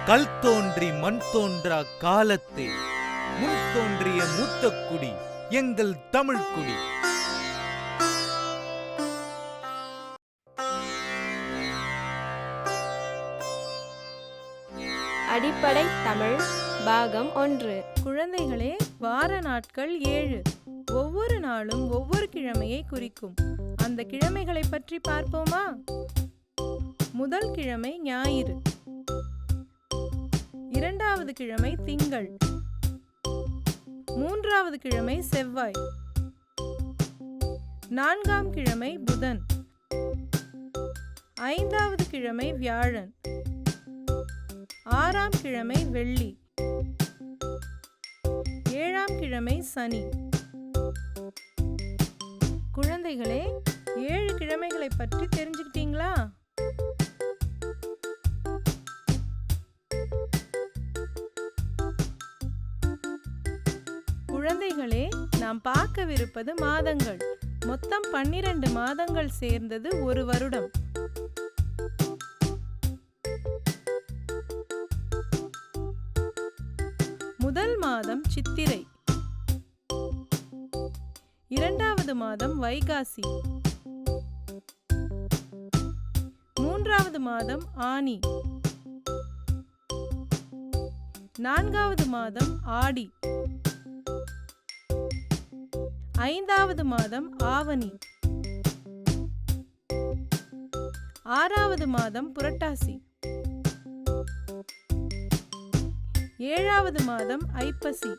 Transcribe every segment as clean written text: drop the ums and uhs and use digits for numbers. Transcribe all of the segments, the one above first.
கல் தோன்றி மண் தோன்றா காலத்தே முன் தோன்றிய மூத்த குடி எங்கள் தமிழ் குடி. அடிப்படை தமிழ் பாகம் 1. குழந்தைகளே, வார நாட்கள் 7. ஒவ்வொரு நாளும் ஒவ்வொரு கிழமையை குறிக்கும். அந்த கிழமைகளை பற்றி பார்ப்போமா? முதல் கிழமை ஞாயிறு, இரண்டாவது கிழமை திங்கள், மூன்றாவது கிழமை செவ்வாய், நான்காம் கிழமை புதன், ஐந்தாவது கிழமை வியாழன், ஆறாம் கிழமை வெள்ளி, ஏழாம் கிழமை சனி. குழந்தைகளே, 7 கிழமைகளை பற்றி தெரிஞ்சுக்கிட்டீங்களா? குழந்தைகளே, நாம் பார்க்கவிருப்பது மாதங்கள். மொத்தம் 12 மாதங்கள் சேர்ந்தது ஒரு வருடம். முதல் மாதம் சித்திரை, இரண்டாவது மாதம் வைகாசி, மூன்றாவது மாதம் ஆனி, நான்காவது மாதம் ஆடி, ஐந்தாவது மாதம் ஆவணி, ஆறாவது மாதம் புரட்டாசி, ஏழாவது மாதம் ஐப்பசி,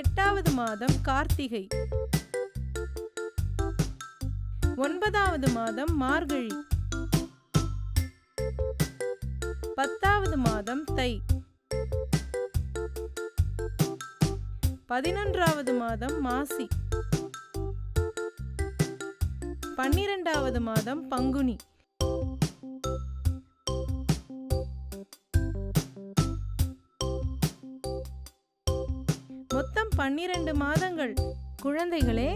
எட்டாவது மாதம் கார்த்திகை, ஒன்பதாவது மாதம் மார்கழி, 10வது மாதம் தை, 11வது மாதம் மாசி, 12வது மாதம் பங்குனி. மொத்தம் 12 மாதங்கள். குழந்தைகளே,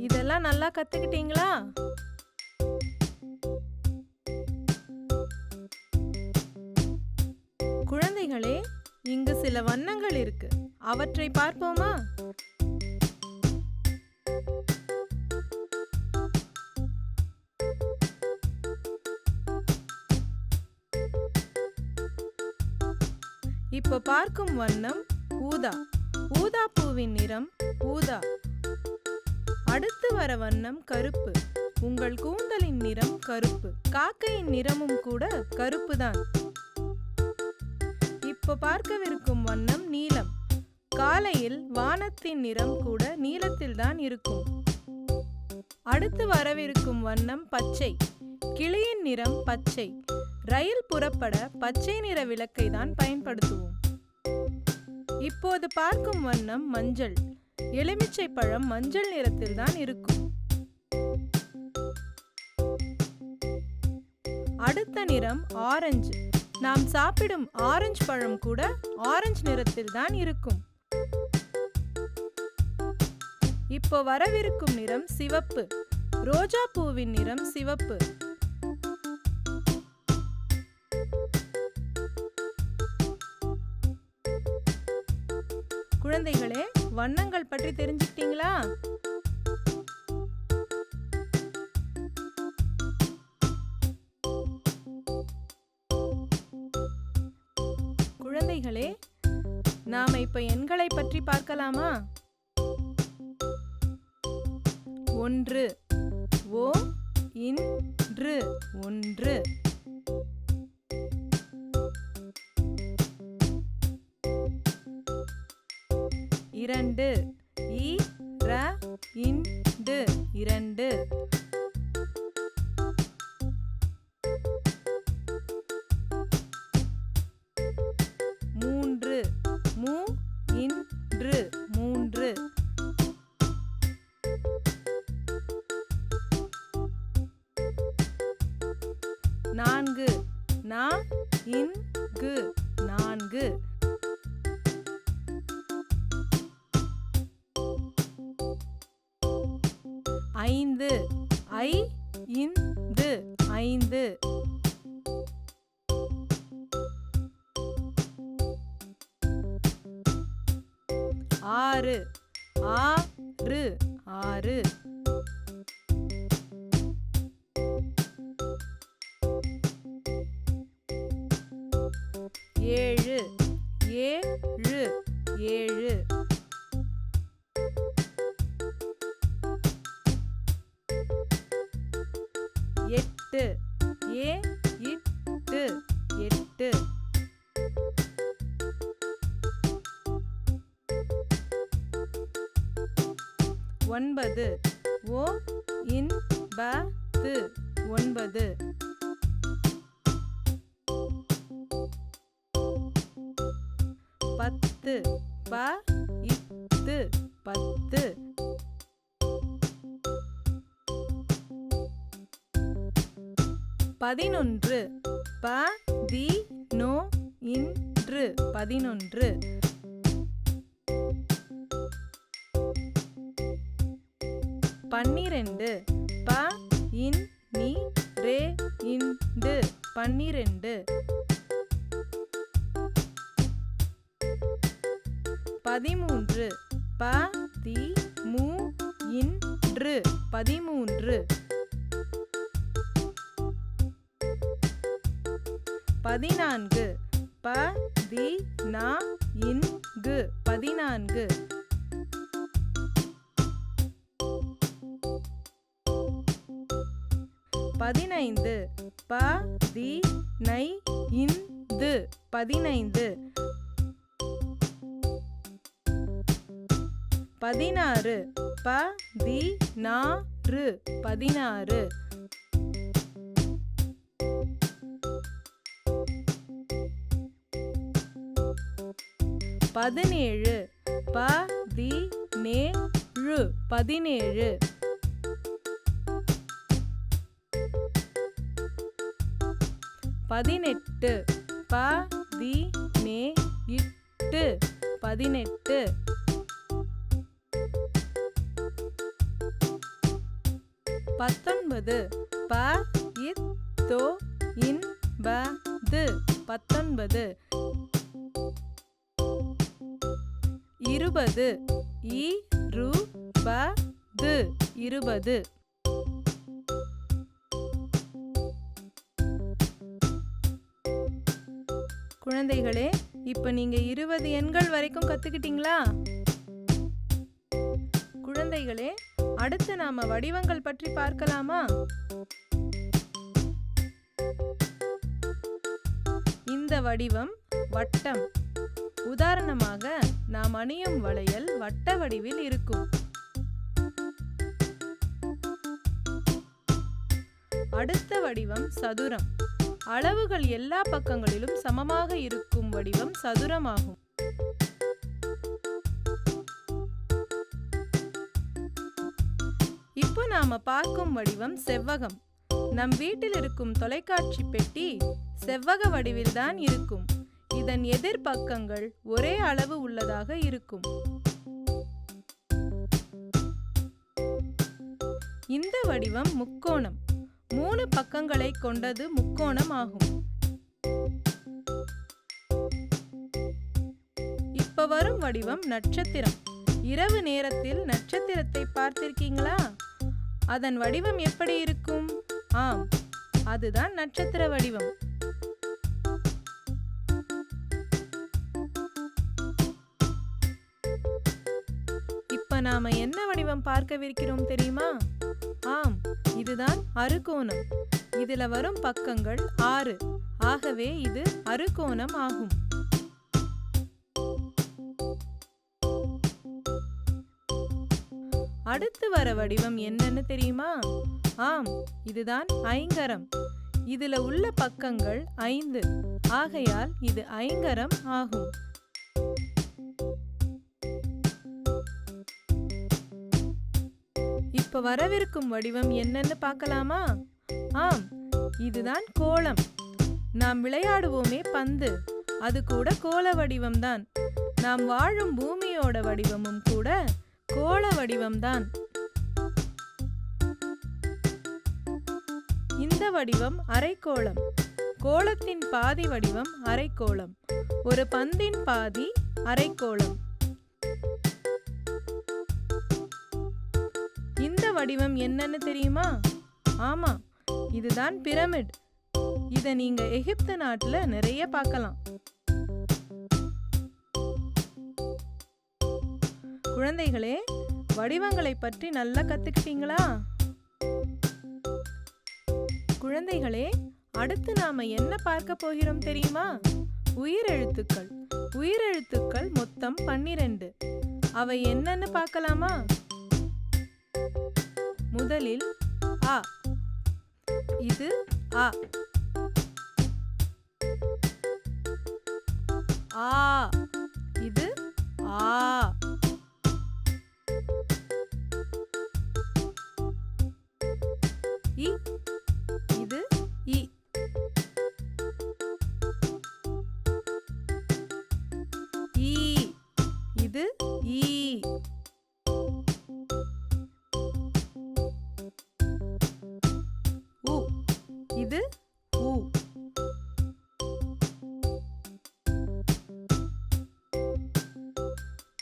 இதெல்லாம் நல்லா கத்துக்கிட்டீங்களா? குழந்தைகளே, இங்கு சில வண்ணங்கள் இருக்கு. அவற்றை பார்ப்போமா? இப்ப பார்க்கும் வண்ணம் ஊதா. ஊதா பூவின் நிறம் ஊதா. அடுத்து வர வண்ணம் கருப்பு. உங்கள் கூந்தலின் நிறம் கருப்பு. காக்கையின் நிறமும் கூட கருப்பு தான். இப்ப பார்க்கவிருக்கும் வண்ணம் நீலம். காலையில் வானத்தின் நிறம் கூட நீலத்தில் தான் இருக்கும். அடுத்து வரவிருக்கும் வண்ணம் பச்சை. கிளியின் நிறம் பச்சை. ரயில் புறப்பட பச்சை நிற விளக்கை தான் பயன்படுத்துவோம். இப்போது பார்க்கும் வண்ணம் மஞ்சள். எலுமிச்சை பழம் மஞ்சள் நிறத்தில் தான் இருக்கும். அடுத்த நிறம் ஆரஞ்சு. நாம் சாப்பிடும் ஆரஞ்சு பழம் கூட ஆரஞ்சு நிறத்தில் தான் இருக்கும். இப்போ வரவிருக்கும் நிறம் சிவப்பு. ரோஜா பூவின் நிறம் சிவப்பு. குழந்தைகளே, வண்ணங்கள் பற்றி தெரிஞ்சுக்கிட்டீங்களா? குழந்தைகளே, நாம இப்ப எண்களை பற்றி பார்க்கலாமா? 1 ஓ இன்று 1. 2 இ ர இண்டு 2. 3 மு இன்று 3. 4 நா இன்கு 4. 5 ஐ இந்து 5. ஆறு ஆறு ஆறு. ஏழு ஏழு ஏழு. எட்டு இட்டு எட்டு. ஒன்பது ஒன்பது ஒன்பது. பத்து பத்து பத்து. பதினொன்று பதினொன்று பதினொன்று. பன்னிரண்டு பன்னிரண்டு பன்னிரண்டு. பதிமூன்று பதிமூன்று பதிமூன்று. பதினான்கு பதினான்கு பதினான்கு. பதினைந்து பதினைந்து பதினைந்து. பதினாறு பதினாறு பதினாறு. பதினேழு பதினேழு பதினேழு. பதினெட்டு பதினெட்டு பதினெட்டு. பத்தொன்பது பத்தொன்பது. இருபது இருபது இருபது. குழந்தைகளே, இப்ப நீங்க 20 எண்கள் வரைக்கும் கத்துக்கிட்டீங்களா? குழந்தைகளே, அடுத்து நாம வடிவங்கள் பற்றி பார்க்கலாமா? இந்த வடிவம் வட்டம். உதாரணமாக, நாம் அணியும் வளையல் வட்ட வடிவில் இருக்கும். அடுத்த வடிவம் சதுரம். அளவுகள் எல்லா பக்கங்களிலும் சமமாக இருக்கும் வடிவம் சதுரமாகும். இப்போ நாம பார்க்கும் வடிவம் செவ்வகம். நம் வீட்டில் இருக்கும் தொலைக்காட்சி பெட்டி செவ்வக வடிவில்தான் இருக்கும். இதன் எதிர்பக்கங்கள் ஒரே அளவு உள்ளதாக இருக்கும். இந்த வடிவம் முக்கோணம். 3 பக்கங்களை கொண்டது முக்கோணம் ஆகும். இப்ப வரும் வடிவம் நட்சத்திரம். இரவு நேரத்தில் நட்சத்திரத்தை பார்த்திருக்கீங்களா? அதன் வடிவம் எப்படி இருக்கும்? ஆம், அதுதான் நட்சத்திர வடிவம். இப்ப நாம என்ன வடிவம் பார்க்கவிருக்கிறோம் தெரியுமா? ஆம், இதுதான் அறுகோணம். இதுல வரும் பக்கங்கள் 6. ஆகவே இது அறுகோணம் ஆகும். அடுத்து வர வடிவம் என்னன்னு தெரியுமா? ஆம், இதுதான் ஐங்கரம். இதுல உள்ள பக்கங்கள் 5. ஆகையால் இது ஐங்கரம் ஆகும். இப்ப வரவிருக்கும் வடிவம் என்னன்னு பார்க்கலாமா? ஆம், இதுதான் கோளம். நாம் விளையாடுவோமே பந்து, அது கூட கோள வடிவம்தான். நாம் வாழும் பூமியோட வடிவமும் கூட கோள வடிவம்தான். இந்த வடிவம் அரைக்கோளம். கோளத்தின் பாதி வடிவம் அரைக்கோளம். ஒரு பந்தின் பாதி அரைக்கோளம். வடிவம் என்னன்னு தெரியுமா? ஆமா, இதுதான் பிரமிட். இத நீங்க எகிப்து நாட்டுல நிறைய பார்க்கலாம். குழந்தைகளே, வடிவங்களை பற்றி நல்லா கத்துக்கிட்டீங்களா? குழந்தைகளே, அடுத்து நாம என்ன பார்க்க போகிறோம் தெரியுமா? உயிரெழுத்துக்கள். உயிரெழுத்துக்கள் மொத்தம் 12. அவை என்னன்னு பார்க்கலாமா? முதலில் அ. இது அ. ஆ. இது ஆ. இ. இது இ. ஈ. இது ஈ. உ. இது உ.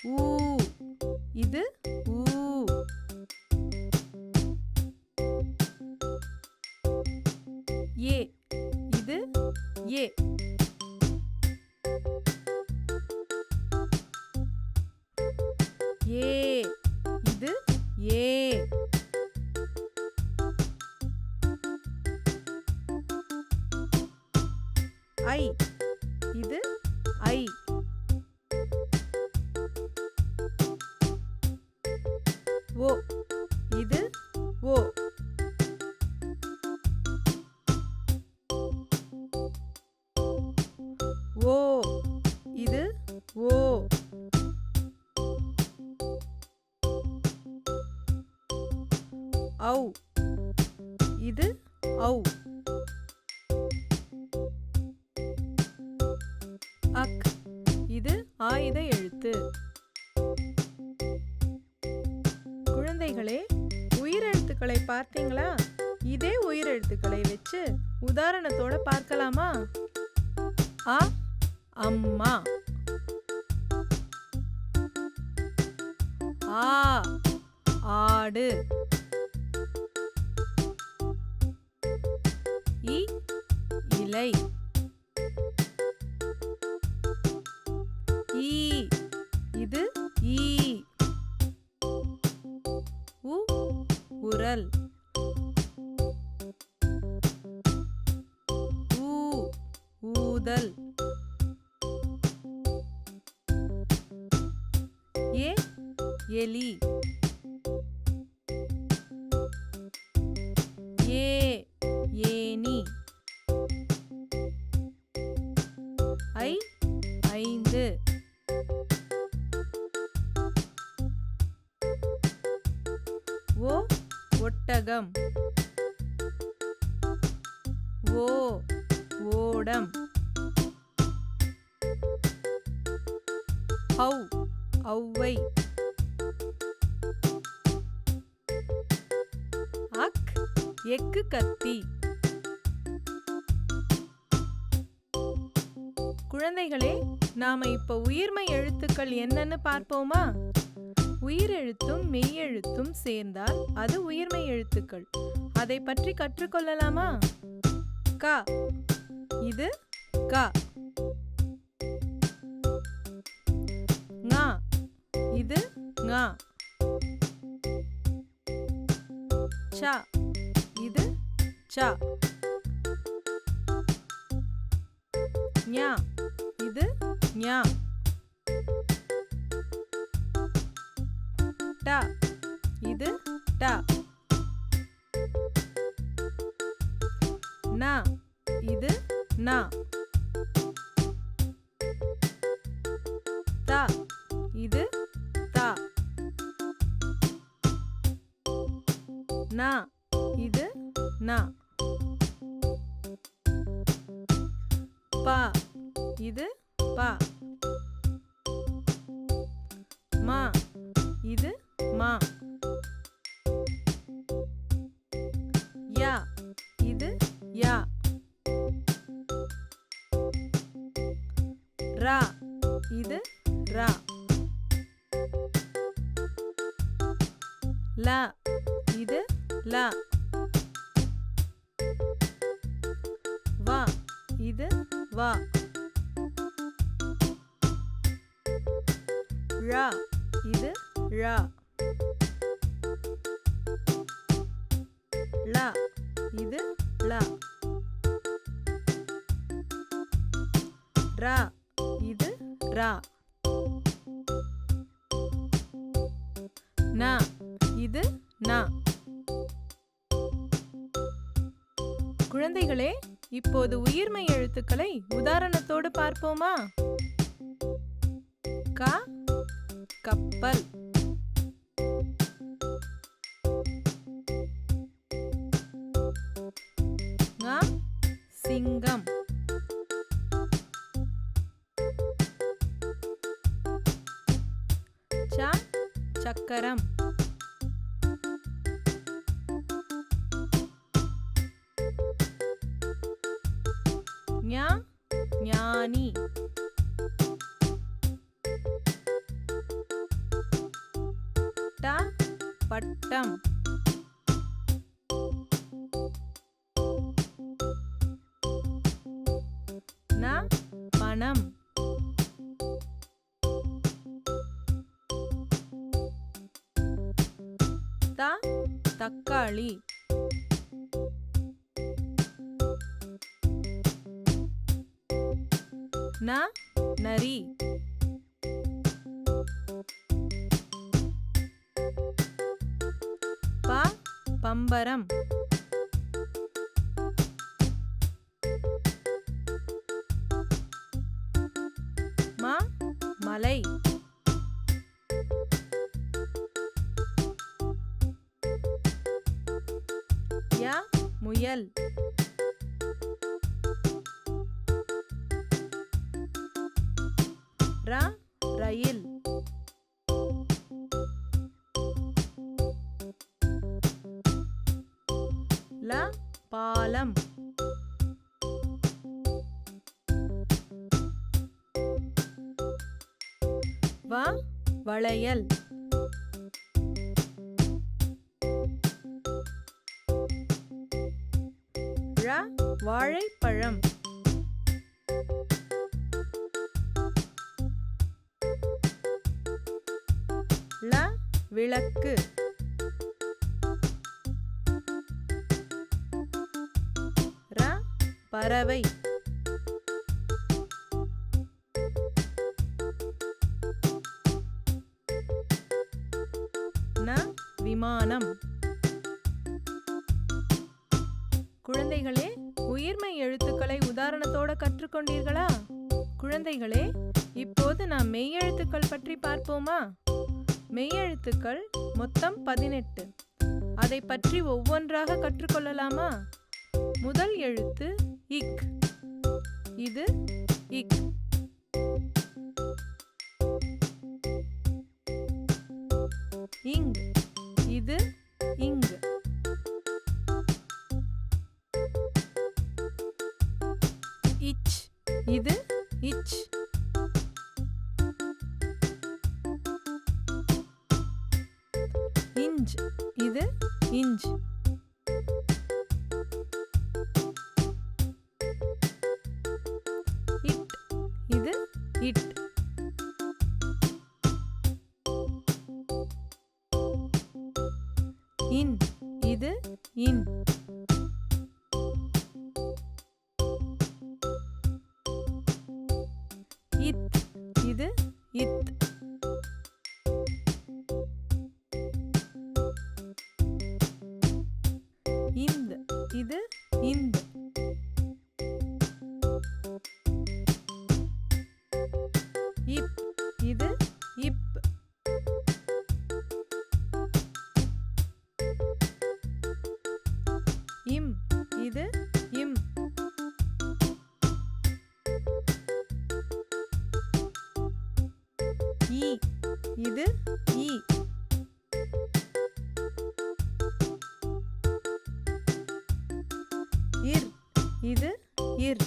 ஊ. இது ஊ. ஏ. இது ஏ. ஏ. இது ஏ. ஐ. இது ஐ. ஓ. இது ஓ. ஓ. இது ஓ. ஔ. இது ஔ. அக். இது ஆயுத எழுத்து. குழந்தைகளே, உயிரெழுத்துக்களை பார்த்தீங்களா? இதே உயிரெழுத்துக்களை வச்சு உதாரணத்தோட பார்க்கலாமா? அ. அம்மா. ஆ. ஆடு. இ. இலை. ஈ. இது ஈ. உ. உரல். ஊ. ஊதல். ஏ. எலி. ஏ. ஏனி. ஐ. ஐந்து. ஓ. ஒட்டகம். ஓ. ஓடம். ஔ. ஔவை. அக். எக்கு கத்தி. குழந்தைகளே, நாம இப்ப உயிர்மை எழுத்துக்கள் என்னன்னு பார்ப்போமா? உயிரெழுத்தும் மெய்யெழுத்தும் சேர்ந்தால் அது உயிர்மை எழுத்துக்கள். அதை பற்றி கற்றுக்கொள்ளலாமா? க. இது க. ங. இது ங. ச. இது ச. ஞ. இது ஞ. ட. இது ட. ந. இது ந. த. இது த. ந. இது ந. ப. இது ப. ம. இது ம. ய. இது ய. ர. இது ர. ல இது ல. வ இது வ. ழ இது ழ. ல இது ல. ர இது ர. ந இது ந. குழந்தைகளே, இப்போது உயிர்மெய் எழுத்துக்களை உதாரணத்தோடு பார்ப்போமா? க கப்பல். ங சிங்கம். ச சக்கரம். ஞ ஞானி. ட பட்டம். ந பணம். த தக்காளி. ந நரி. ப பம்பரம். ம மலை. ய முயல். ர ரயில். ல பாலம். வ வளையல். ழ வாழைப்பழம். ல விளக்கு. ர பறவை. ந விமானம். குழந்தைகளே, உயிர்மெய் எழுத்துக்களை உதாரணத்தோட கற்றுக்கொண்டீர்களா? குழந்தைகளே, இப்போது நாம் மெய்யெழுத்துக்கள் பற்றி பார்ப்போமா? மெய்யெழுத்துக்கள் மொத்தம் 18. அதை பற்றி ஒவ்வொன்றாக கற்றுக்கொள்ளலாமா? முதல் எழுத்து இக். இது இக். இங். இது இங். இச். இது இச். இஞ்ச். இது இஞ்ச். இட். இது இட். இன். இது இன். இத். இது இத். இந்த். இது இந்த். இப். இது இப். இம். இது இம். ஈ. இது ஈ. இர். இது இர்.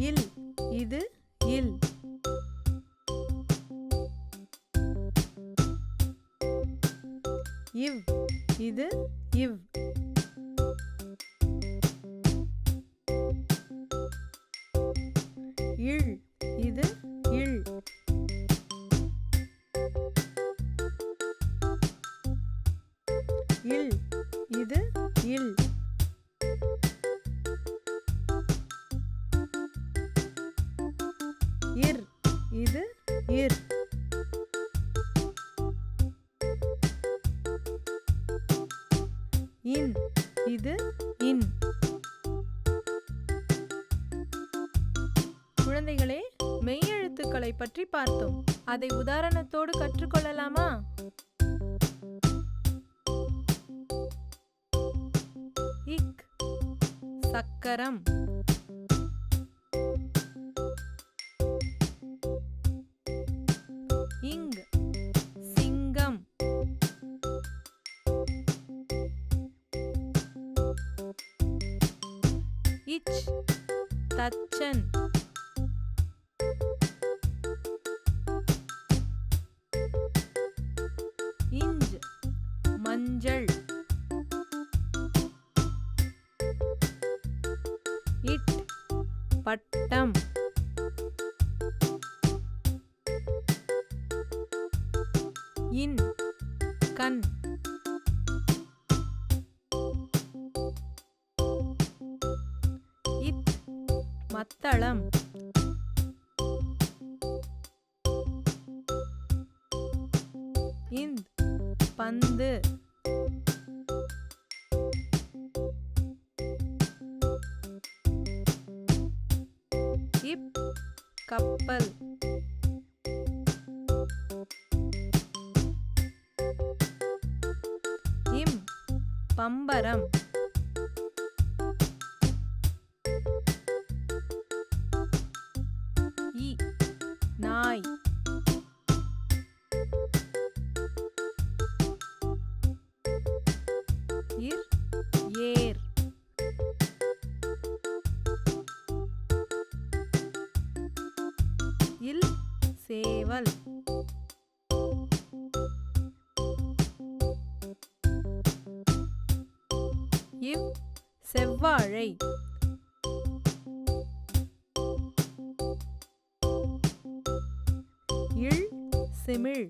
இல். இது இல். இவ் இது இவ். இள் இது இள். இல் இது இல். இர் இது இர். இன் இது இன். குழந்தைகளே, மெய்யெழுத்துக்களை பற்றி பார்த்தோம். அதை உதாரணத்தோடு கற்றுக்கொள்ளலாமா? இக் சக்கரம். இங் சிங்கம். இச் தச்சன். இஞ்ச் மஞ்சள். இட் பட்டம். இன் கண். இத் மத்தளம். இந்த் பந்து. இப் கப்பல். இம் பம்பரம். இ நாய். இர் ஏர். இல் சேவல். இவ் செவ்வாழை. இள் சிமிழ்.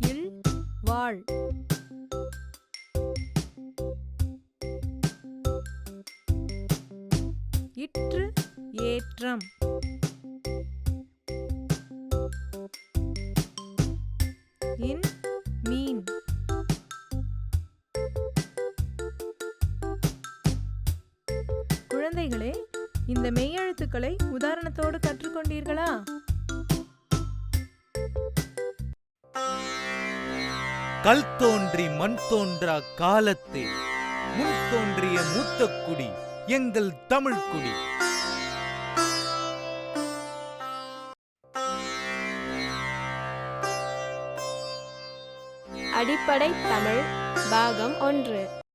இல் வாள். இற்று ஏற்றம். இன் மீன். குழந்தைகளே, இந்த மெய்யெழுத்துக்களை உதாரணத்தோடு கற்றுக்கொண்டீர்களா? கல் தோன்றி மண் தோன்றா காலத்தே முன் தோன்றிய மூத்த குடி எங்கள் தமிழ் குடி. அடிப்படை தமிழ் பாகம் 1.